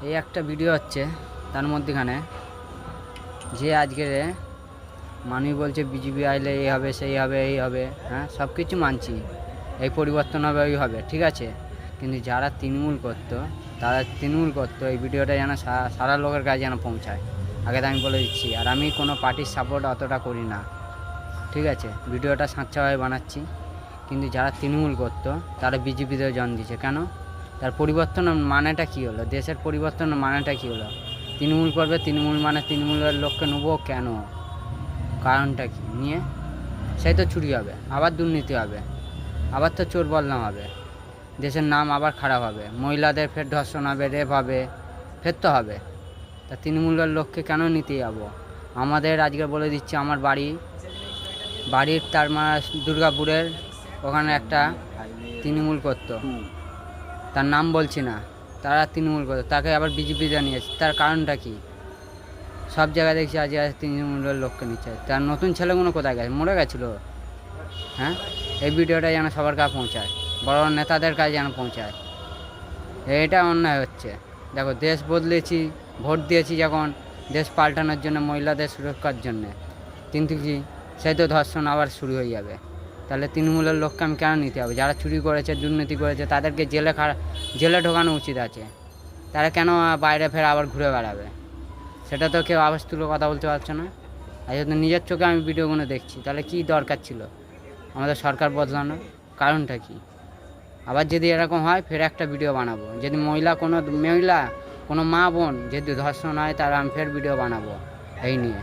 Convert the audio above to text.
এই একটা ভিডিও হচ্ছে, তার মধ্যেখানে যে আজকের মানুষ বলছে বিজেপি আইলে এই হবে সেই হবে এই হবে, হ্যাঁ সব কিছু মানছি, এই পরিবর্তন হবে ওই হবে, ঠিক আছে। কিন্তু যারা তৃণমূল করতো এই ভিডিওটা যেন সারা লোকের কাছে যেন পৌঁছায়, আগে তো আমি বলে দিচ্ছি। আর আমি কোনো পার্টির সাপোর্ট অতটা করি না, ঠিক আছে। ভিডিওটা সাচ্চাভাবে বানাচ্ছি, কিন্তু যারা তৃণমূল করতো তারা বিজেপিতেও জন দিচ্ছে কেন? তার পরিবর্তনের মানেটা কী হলো? দেশের পরিবর্তনের মানেটা কী হলো? তৃণমূল করবে, তৃণমূল মানে তৃণমূলের লোককে নেবো কেন? কারণটা কি নিয়ে? সেই তো চুরি হবে, আবার দুর্নীতি হবে, আবার তো চোর বদনাম হবে, দেশের নাম আবার খারাপ হবে, মহিলাদের ফের ধর্ষণ হবে, রেপ হবে, ফের তো হবে। তা তৃণমূলের লোককে কেন নিতে যাবো? আমাদের আজকে বলে দিচ্ছি, আমার বাড়ির তার দুর্গাপুরের ওখানে একটা তৃণমূল করতো, তার নাম বলছি না, তারা তৃণমূল করতো, তাকে আবার বিজেপিতে নিয়েছে। তার কারণটা কি? সব জায়গায় দেখছি আজ তৃণমূলের লোককে নিচ্ছে। তার নতুন ছেলেগুলো কোথায় গেছে? মরে গেছিলো। হ্যাঁ, এই ভিডিওটা যেন সবার কাছে পৌঁছায়, বড় নেতাদের কাছে যেন পৌঁছায়। এটা অন্যায় হচ্ছে। দেখো, দেশ বদলেছি, ভোট দিয়েছি যখন দেশ পাল্টানোর জন্য, মহিলাদের সুরক্ষার জন্যে, কিন্তু কি সেই তো ধর্ষণ আবার শুরু হয়ে যাবে। তাহলে তৃণমূলের লোককে আমি কেন নিতে হবে? যারা চুরি করেছে, দুর্নীতি করেছে, তাদেরকে জেলে ঢোকানো উচিত আছে। তারা কেন বাইরে ফের আবার ঘুরে বেড়াবে? সেটা তো কেউ আওয়াজ তুলে কথা বলতে পারছে না। আর যদি নিজের চোখে আমি ভিডিওগুলো দেখছি, তাহলে কি দরকার ছিল আমাদের সরকার বদলানোর? কারণটা কি? আবার যদি এরকম হয়, ফের একটা ভিডিও বানাবো। যদি কোনো মা বোন যদি ধর্ষণ হয়, তার আমি ফের ভিডিও বানাবো এই নিয়ে।